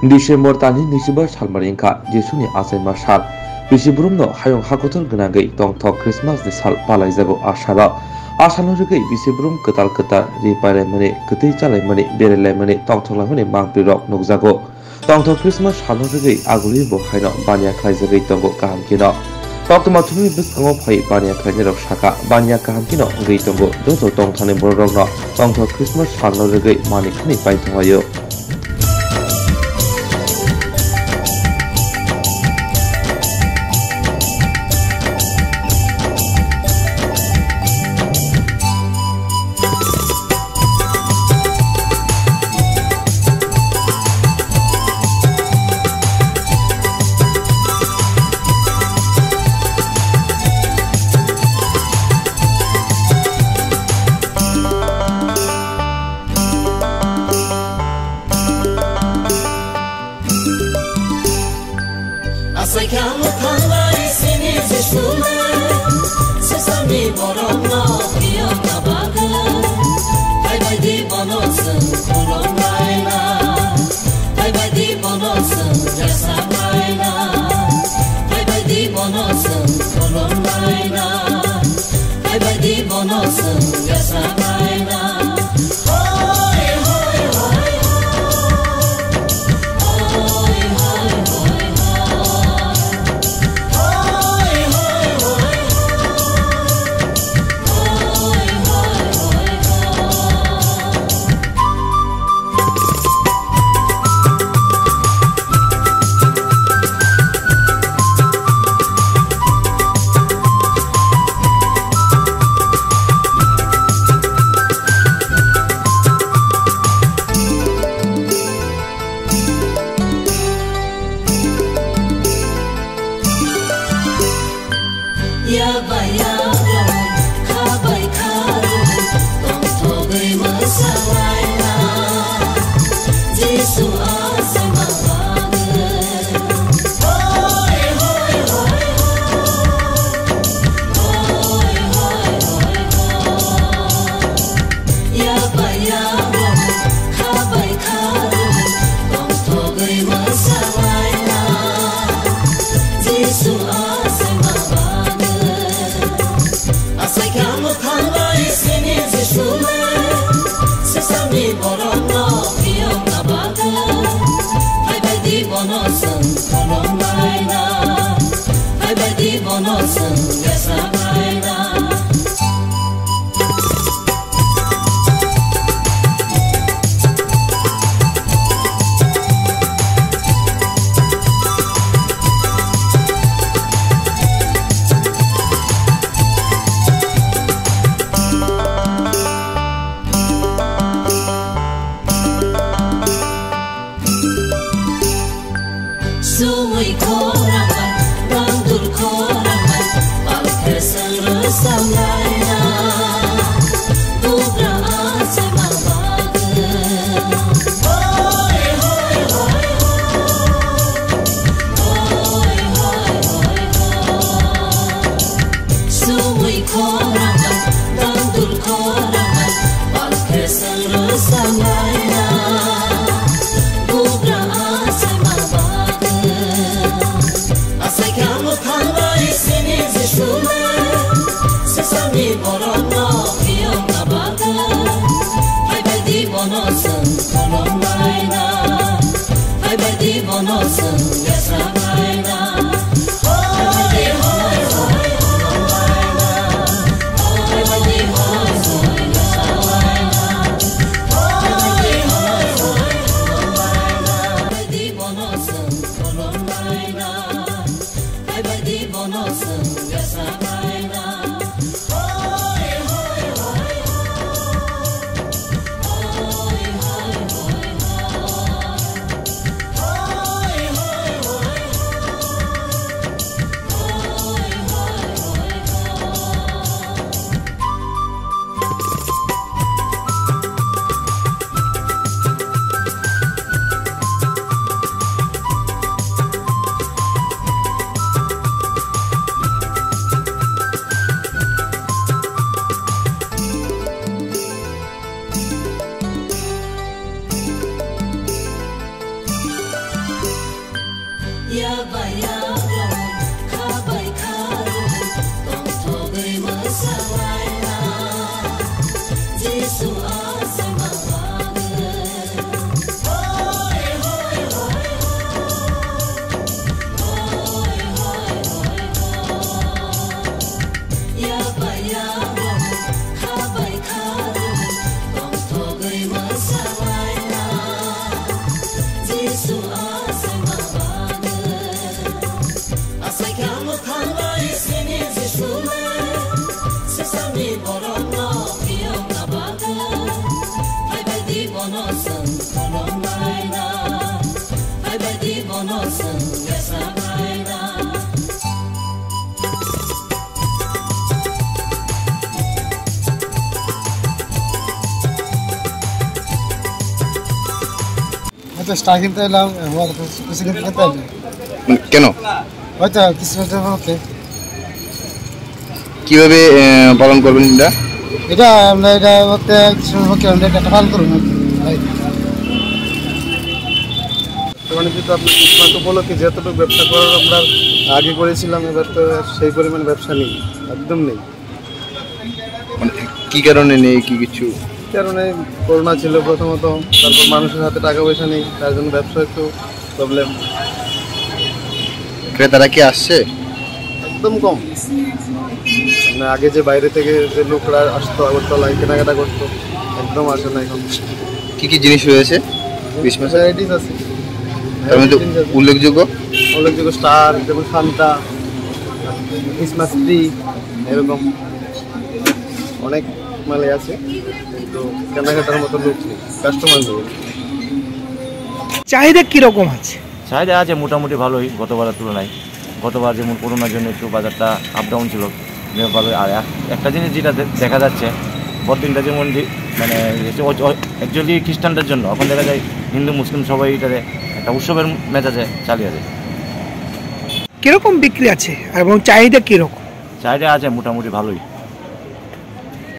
December tani nisibar salmaringka Jesuni asaima sal Bisibrumno hayong hakotor genagei tongthok Christmas ni sal palaijago asala Asalo rugei bisibrum ketal-ketal ripare mani ketei chalai mani berelai mani tongtholai mani mangprirok nukjago Tongthok Christmas salo rugei aguli bo haino bania khlaijagei tongo kaham kino Tongtoma thumi bwskango phai bania khlainirok saka bania kaham kino ngei tongo dojo tongthani borokno Tongthok Christmas salo rugei manikhani paithongayo starting তো এলাম কেন হয়তো ক্রিসমাসের মধ্যে কিভাবে পালন করবেন এটা আমরা এটা হচ্ছে ক্রিসমাস পক্ষে আমরা এটা পালন করবো মানে যেহেতু আপনার ক্রিসমাস উপলক্ষে যতটুকু ব্যবসা করার আমরা আগে করেছিলাম এবার তো সেই পরিমাণ ব্যবসা নেই, একদম নেই। মানে কি কারণে নেই, কি কিছু কারণে করোনা ছিল প্রথমত, তারপর মানুষের হাতে টাকা পয়সা নেই, তার জন্য ব্যবসা একটু প্রবলেম। ক্রেতারা কি আসছে? একদম কম। মানে আগে যে বাইরে থেকে যে লোকরা আসতো আগরতলায় কেনাকাটা করতো, একদম আসে না এখন। কি কি জিনিস রয়েছে ক্রিসমাস ভ্যারাইটিস আছে, উল্লেখযোগ্য স্টার, যেমন সান্তা, ক্রিসমাস ট্রি, এরকম অনেক মালে আছে, কিন্তু কেনাকাটার মতো লোক নেই, কাস্টমার নেই। চাহিদা কিরকম আছে? চাহিদা আছে মোটামুটি ভালোই গতবারের তুলনায়। গতবার যেমন করোনার জন্য একটু বাজারটা আপ ডাউন ছিল, ভালোই। আর একটা জিনিস যেটা দেখা যাচ্ছে বড়দিনটা যেমন মানে অ্যাকচুয়ালি খ্রিস্টানদের জন্য, এখন দেখা যায় হিন্দু মুসলিম সবাই এটাতে একটা উৎসবের মেজাজে চালিয়ে যায়। কিরকম বিক্রি আছে এবং চাহিদা কিরকম? চাহিদা আছে মোটামুটি ভালোই।